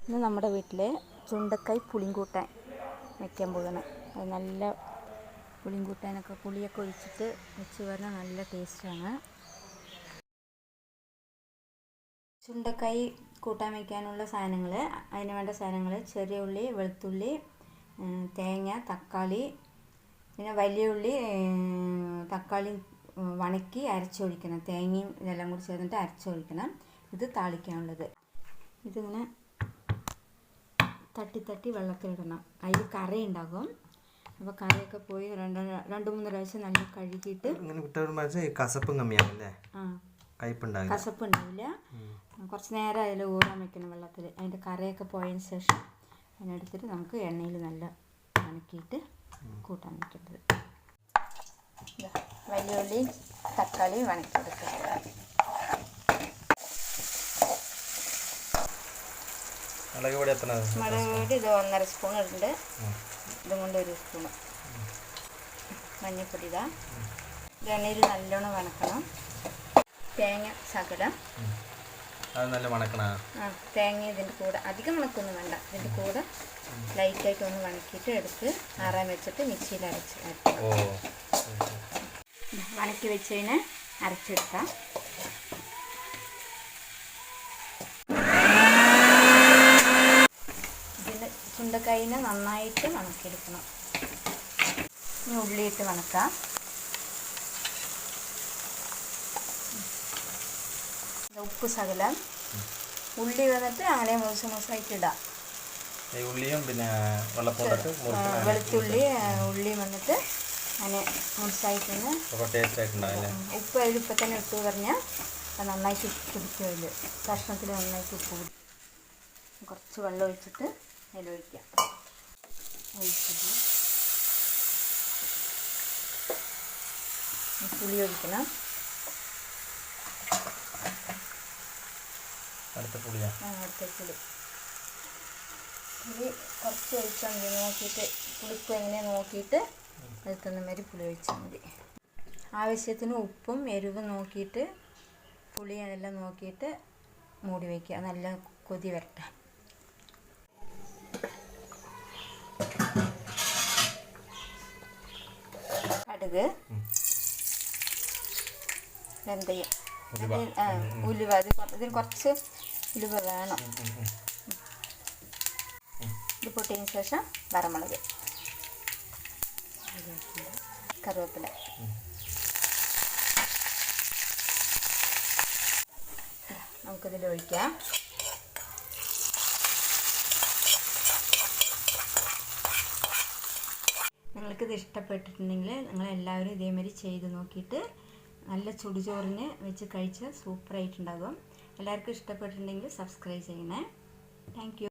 ഇന്ന് നമ്മുടെ വീട്ടിൽ ചുണ്ടക്കായ് പുളിങ്കൂട്ടാൻ വയ്ക്കാൻ പോവുകയാണ്. അത് നല്ല പുളിങ്കൂട്ടാനൊക്കെ പുളിയൊക്കെ ഒഴിച്ചിട്ട് വെച്ച് പറഞ്ഞാൽ നല്ല ടേസ്റ്റാണ്. ചുണ്ടക്കായ് കൂട്ടാൻ വയ്ക്കാനുള്ള സാധനങ്ങൾ, അതിന് വേണ്ട സാധനങ്ങൾ: ചെറിയ ഉള്ളി, വെളുത്തുള്ളി, തേങ്ങ, തക്കാളി, പിന്നെ വലിയ ഉള്ളി, തക്കാളി വണക്കി അരച്ചൊഴിക്കണം. തേങ്ങയും ഇതെല്ലാം കൂടി ചേർന്നിട്ട് അരച്ചൊഴിക്കണം. ഇത് താളിക്കാനുള്ളത്. ഇതിങ്ങനെ തട്ടി വെള്ളത്തിലിടണം. അതിൽ കറി ഉണ്ടാകും. അപ്പോൾ കറിയൊക്കെ പോയി രണ്ട് മൂന്ന് പ്രാവശ്യം നല്ല കഴുകിയിട്ട് കസപ്പും കമ്മിയാവില്ലേ? കസപ്പ് ഉണ്ടാവില്ല. കുറച്ച് നേരം അതിൽ ഊറാൻ വെക്കണം വെള്ളത്തിൽ. അതിൻ്റെ കറിയൊക്കെ പോയതിന് ശേഷം അതിനെടുത്തിട്ട് നമുക്ക് എണ്ണയിൽ നല്ല വണക്കിയിട്ട് കൂട്ടാൻ വയ്ക്കേണ്ടത്. വലിയ ഉള്ളി, തക്കാളി വണക്കിയെടുക്കുക. മുളക് പൊടി ഇത് 1.5 സ്പൂൺ ഉണ്ട്. ഇതും കൊണ്ട് 1 സ്പൂണ്. മഞ്ഞൾപ്പൊടി ഇതാ. ഇത് എണ്ണയിൽ നല്ലോണം വണക്കണം. തേങ്ങ ശകലം തേങ്ങ ഇതിൻ്റെ കൂടെ അധികം വണക്കൊന്നും വേണ്ട. ഇതിൻ്റെ കൂടെ ലൈറ്റായിട്ട് ഒന്ന് വണക്കിയിട്ട് എടുത്ത് ആറാൻ വെച്ചിട്ട് മിക്സിയിൽ അരക്കണം. വണക്കി വെച്ചതിന് അരച്ചെടുക്കാം. ചുണ്ടക്കായിനെ നന്നായിട്ട് വണക്കിയെടുക്കണം. ഇനി ഉള്ളിയിട്ട് വണക്കാം. ഉപ്പ് ശകലം. ഉള്ളി വന്നിട്ട് അങ്ങനെ മൂസായിട്ട് ഇടാം. വെളുത്തുള്ളി ഉള്ളി വന്നിട്ട് അങ്ങനെ മൂസായിട്ടൊന്ന് ഉപ്പ് അതിൽ ഇപ്പം തന്നെ ഇട്ട് പറഞ്ഞാൽ നന്നായിട്ട് പിടിക്കും. അതിൽ കഷ്ണത്തിൽ നന്നായിട്ട് ഉപ്പ് പിടിക്കും. കുറച്ച് വെള്ളം ഒഴിച്ചിട്ട് അതിലൊഴിക്കാം. പുളി ഒഴിക്കണം. അടുത്ത പുളി കുറച്ച് ഒഴിച്ചാൽ മതി. നോക്കിയിട്ട് പുളിപ്പ് എങ്ങനെയാണ് നോക്കിയിട്ട് അതിൽ മാതിരി പുളി ഒഴിച്ചാൽ മതി. ആവശ്യത്തിന് ഉപ്പും എരിവും നോക്കിയിട്ട് പുളി അതെല്ലാം നോക്കിയിട്ട് മൂടി വയ്ക്കുക. നല്ല കൊതി വരട്ടെ. കടുക്, വെന്തയം, ഉലുവ. ഇതിന് കുറച്ച് ഉലുവ വേണം. ഇത് പൊട്ടിയതിന് ശേഷം വറമുളക്, കറിവേപ്പില. നമുക്കിതിൽ ഒഴിക്കാം. നിങ്ങൾക്കിത് ഇഷ്ടപ്പെട്ടിട്ടുണ്ടെങ്കിൽ നിങ്ങളെല്ലാവരും ഇതേമാതിരി ചെയ്ത് നോക്കിയിട്ട് നല്ല ചുടുചോറിന് വെച്ച് കഴിച്ചാൽ സൂപ്പറായിട്ടുണ്ടാകും. എല്ലാവർക്കും ഇഷ്ടപ്പെട്ടിട്ടുണ്ടെങ്കിൽ സബ്സ്ക്രൈബ് ചെയ്യണേ. Thank you.